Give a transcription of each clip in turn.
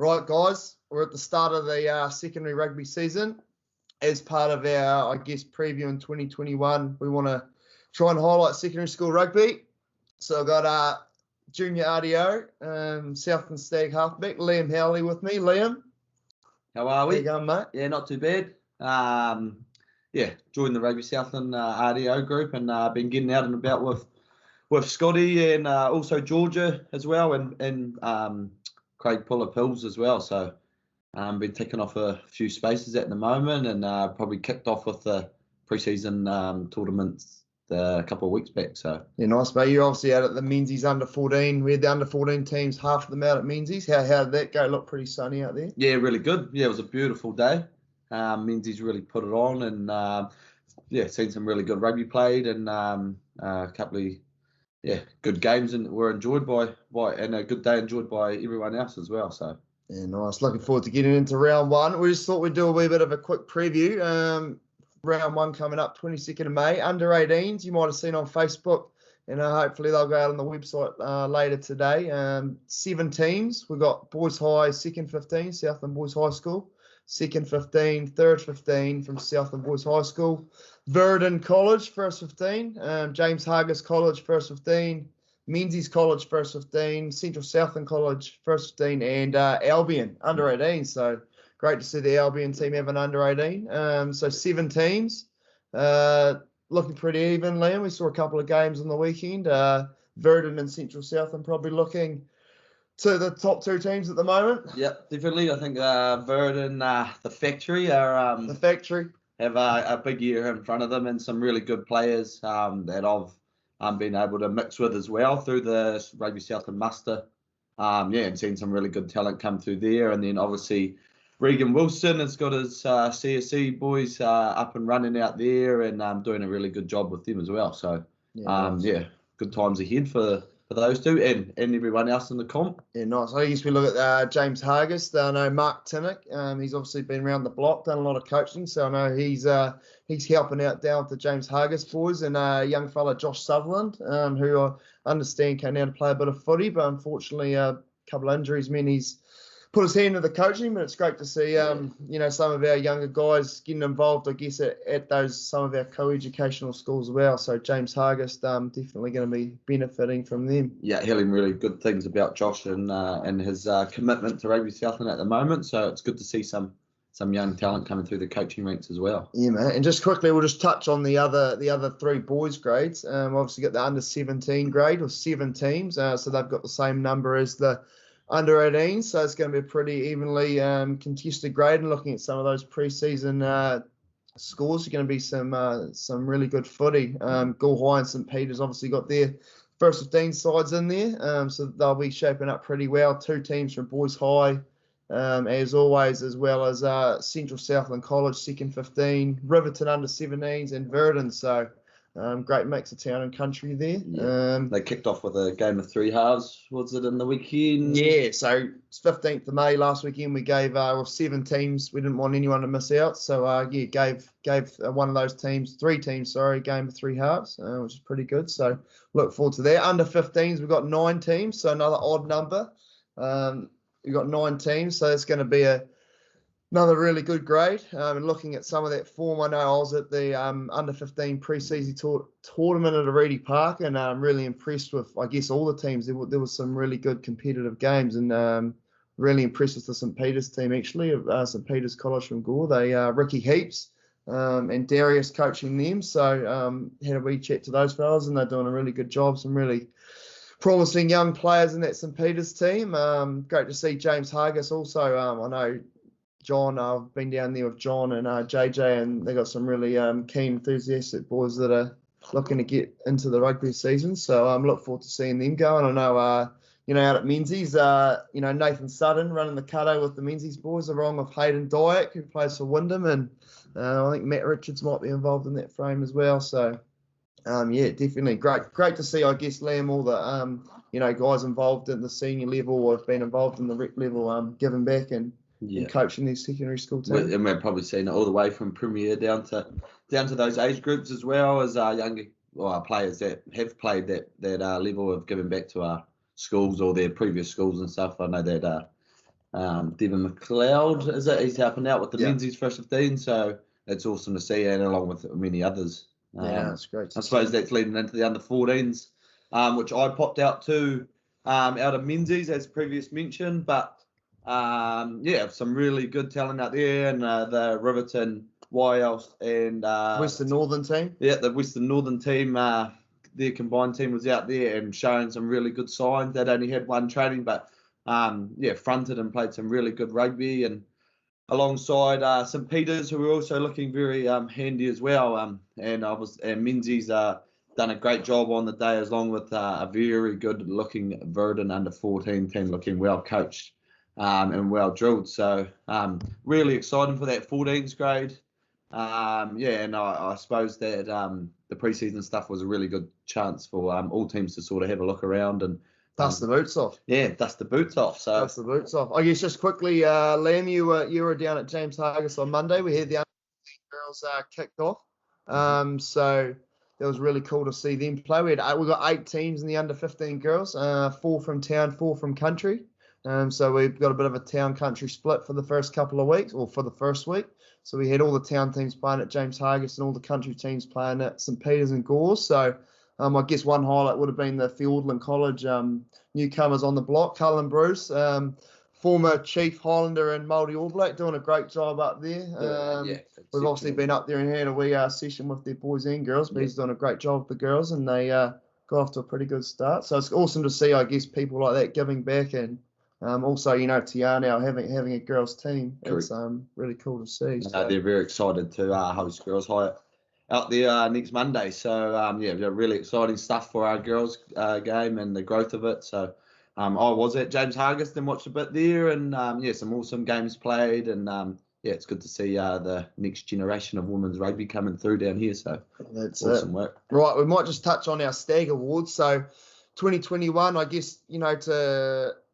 Right, guys, we're at the start of the secondary rugby season. As part of our, preview in 2021, we want to try and highlight secondary school rugby. So I've got junior RDO, Southland Stag halfback, Liam Howley with me. Liam. How are we? How you going, mate? Yeah, not too bad. Joined the Rugby Southland RDO group and been getting out and about with Scotty and also Georgia as well and Craig Puller-Pills as well. So been ticking off a few spaces at the moment and probably kicked off with the pre-season tournaments a couple of weeks back. So yeah, nice, mate. You're obviously out at the Menzies under 14. We had the under 14 teams, half of them out at Menzies. How did that go? Looked pretty sunny out there. Yeah, really good. Yeah, it was a beautiful day. Menzies really put it on and seen some really good rugby played and a couple of good games and were enjoyed by and a good day enjoyed by everyone else as well. So yeah, nice. Looking forward to getting into round one. We just thought we'd do a wee bit of a quick preview. Round one coming up 22nd of May. Under 18s, you might have seen on Facebook, and hopefully they'll go out on the website later today. 7 teams. We've got Boys High, second 15, Southland Boys High School. Second 15, third 15 from Southland Boys High School. Verdon College, first 15. James Hargis College, first 15. Menzies College, first 15. Central Southland College, first 15. And Albion, under 18. So great to see the Albion team have an under 18. So 7 teams. Looking pretty even, Liam. We saw a couple of games on the weekend. Verdon and Central Southland probably looking to the top 2 teams at the moment. Yeah, definitely. I think Verdon, the factory are the factory have a big year in front of them and some really good players that I've been able to mix with as well through the Rugby Southland muster. And seen some really good talent come through there. And then obviously Regan Wilson has got his CSC boys up and running out there and doing a really good job with them as well. So good times ahead for those two and everyone else in the comp. Yeah, nice. I guess we look at James Hargis. I know Mark Tinnock. He's obviously been around the block, done a lot of coaching. So I know he's helping out down with the James Hargis boys and a young fella, Josh Sutherland, who I understand came down to play a bit of footy, but unfortunately a couple of injuries meant he's put his hand to the coaching. But it's great to see, some of our younger guys getting involved, I guess, at some of our co-educational schools as well. So James Hargis definitely going to be benefiting from them. Yeah, hearing really good things about Josh and his commitment to Rugby Southland at the moment. So it's good to see some young talent coming through the coaching ranks as well. Yeah, man. And just quickly, we'll just touch on the other 3 boys grades. Obviously got the under 17 grade with 7 teams. So they've got the same number as the under 18, so it's going to be a pretty evenly contested grade. And looking at some of those pre-season scores, are going to be some really good footy. Gore High and St Peter's obviously got their first 15 sides in there, so they'll be shaping up pretty well. 2 teams from Boys High, as always, as well as Central Southland College, second 15, Riverton under 17s, and Verdon. So great mix of town and country there. Yeah. They kicked off with a game of 3 halves. Was it in the weekend? Yeah, so it's 15th of May last weekend. We gave with 7 teams. We didn't want anyone to miss out, so gave one of those teams, 3 teams, game of 3 halves, which is pretty good. So look forward to that. Under 15s, we've got 9 teams, so another odd number. We've got 9 teams, so it's going to be another really good grade. And looking at some of that form, I know I was at the under 15 pre-season tournament at Reedy Park, and I'm really impressed with, I guess, all the teams. There was some really good competitive games, and really impressed with the St Peter's team, actually, of St Peter's College from Gore. They Ricky Heaps and Darius coaching them. So had a wee chat to those fellas, and they're doing a really good job. Some really promising young players in that St Peter's team. Great to see James Hargis also. I know John, I've been down there with John and JJ, and they got some really keen, enthusiastic boys that are looking to get into the rugby season. So I'm look forward to seeing them go. And I know, out at Menzies, Nathan Sutton running the cutto with the Menzies boys, along with Hayden Dyack, who plays for Wyndham, and I think Matt Richards might be involved in that frame as well. So, definitely great to see, I guess, Liam, all the guys involved in the senior level or have been involved in the rep level, giving back and coaching these secondary school teams. And we're probably seeing it all the way from Premier down to those age groups as well as younger players that have played that level of giving back to our schools or their previous schools and stuff. I know that Devin McLeod, is it? He's helping out with the Yeah. men's first 15, so it's awesome to see, and along with many others. Yeah, that's great. I suppose that's leading into the under 14s, which I popped out to out of Menzies as previous mentioned, but yeah, some really good talent out there, and the Riverton Wild and Western Northern team. Yeah, the Western Northern team, their combined team was out there and showing some really good signs. They'd only had one training, but yeah, fronted and played some really good rugby, and alongside St Peters, who were also looking very handy as well. And Menzies done a great job on the day, as long with a very good looking Verdon under 14 team, looking well coached and well drilled. So really exciting for that 14s grade. Yeah, and I suppose that the preseason stuff was a really good chance for all teams to sort of have a look around and dust the boots off. Yeah, dust the boots off. So dust the boots off. I guess just quickly, Liam, you were down at James Hargis on Monday. We had the under girls kicked off. So it was really cool to see them play. We got 8 teams in the under 15 girls, 4 from town, 4 from country. So we've got a bit of a town country split for the first couple of weeks, or for the first week. So we had all the town teams playing at James Hargis and all the country teams playing at St Peters and Gores. So I guess one highlight would have been the Fiordland College newcomers on the block, Cullen Bruce, former Chief Highlander and Māori All Black, doing a great job up there. We've obviously been up there and had a wee session with their boys and girls, but he's doing a great job with the girls, and they got off to a pretty good start. So it's awesome to see, I guess, people like that giving back, and also, Tiana having a girls team. It's really cool to see. So. They're very excited to host Girls High out there next Monday. So, yeah, really exciting stuff for our girls game and the growth of it. So, I was at James Hargis and watched a bit there, and yeah, some awesome games played, and yeah, it's good to see the next generation of women's rugby coming through down here. So that's awesome work. Right, we might just touch on our Stag Awards. So 2021, I guess,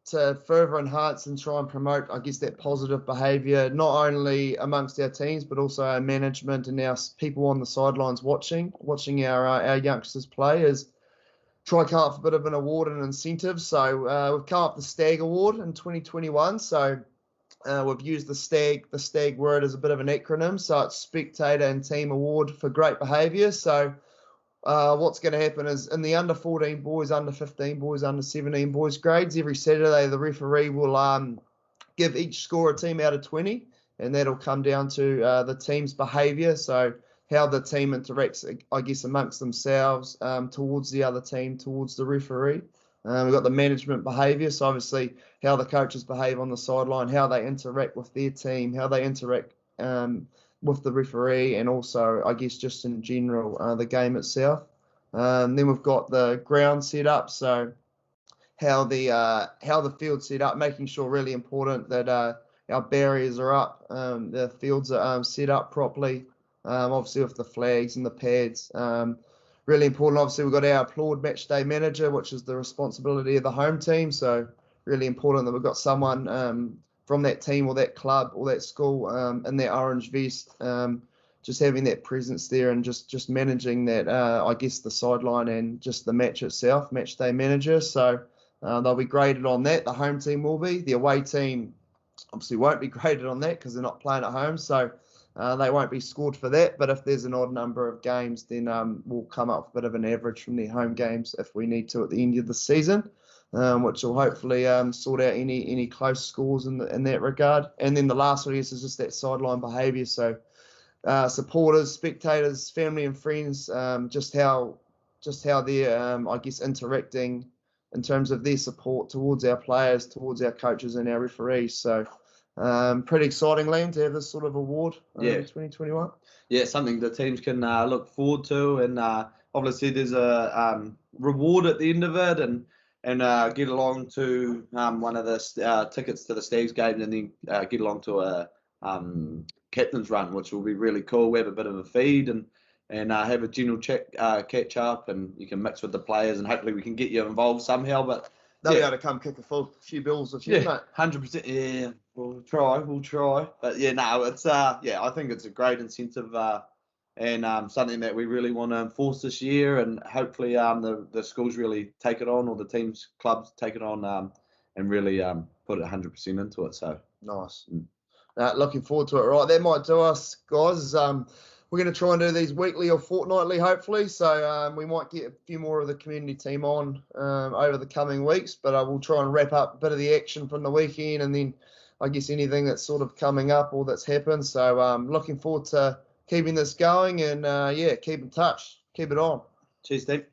to further enhance and try and promote, I guess, that positive behaviour, not only amongst our teams, but also our management and our people on the sidelines watching our youngsters play, is try to come up with a bit of an award and incentive. So we've come up with the Stag Award in 2021. So we've used the stag word as a bit of an acronym. So it's Spectator and Team Award for Great Behaviour. So what's going to happen is, in the under 14 boys, under 15 boys, under 17 boys grades, every Saturday the referee will give each score a team out of 20, and that'll come down to the team's behaviour. So how the team interacts, I guess, amongst themselves, towards the other team, towards the referee. We've got the management behaviour, so obviously how the coaches behave on the sideline, how they interact with their team, how they interact with the referee, and also, I guess, just in general, the game itself. Then we've got the ground set up, so how the field's set up, making sure, really important, that our barriers are up, the fields are set up properly, obviously with the flags and the pads. Really important. Obviously, we've got our applaud match day manager, which is the responsibility of the home team. So really important that we've got someone from that team or that club or that school in their orange vest, just having that presence there and just managing that, I guess, the sideline and just the match itself, match day manager. So they'll be graded on that. The home team will be. The away team obviously won't be graded on that because they're not playing at home. So they won't be scored for that. But if there's an odd number of games, then we'll come up with a bit of an average from their home games if we need to at the end of the season. Which will hopefully sort out any close scores in that regard. And then the last one, I guess, is just that sideline behaviour. So supporters, spectators, family and friends, just how they're, I guess, interacting in terms of their support towards our players, towards our coaches and our referees. So pretty exciting, Liam, to have this sort of award in 2021. Yeah, something the teams can look forward to, and obviously there's a reward at the end of it, and get along to one of the tickets to the Stags game, and then get along to a captain's run, which will be really cool. We have a bit of a feed and have a general catch up, and you can mix with the players, and hopefully we can get you involved somehow. But they'll be able to come kick a few bills with you, mate. 100%. Yeah, we'll try. But yeah, no, it's I think it's a great incentive. And something that we really want to enforce this year, and hopefully the schools really take it on, or the teams, clubs take it on, and really put 100% into it. So nice. Looking forward to it. Right, that might do us, guys. We're going to try and do these weekly or fortnightly, hopefully. So we might get a few more of the community team on over the coming weeks. But we'll try and wrap up a bit of the action from the weekend, and then I guess anything that's sort of coming up or that's happened. So looking forward to keeping this going, and keep in touch. Keep it on. cheers, Steve.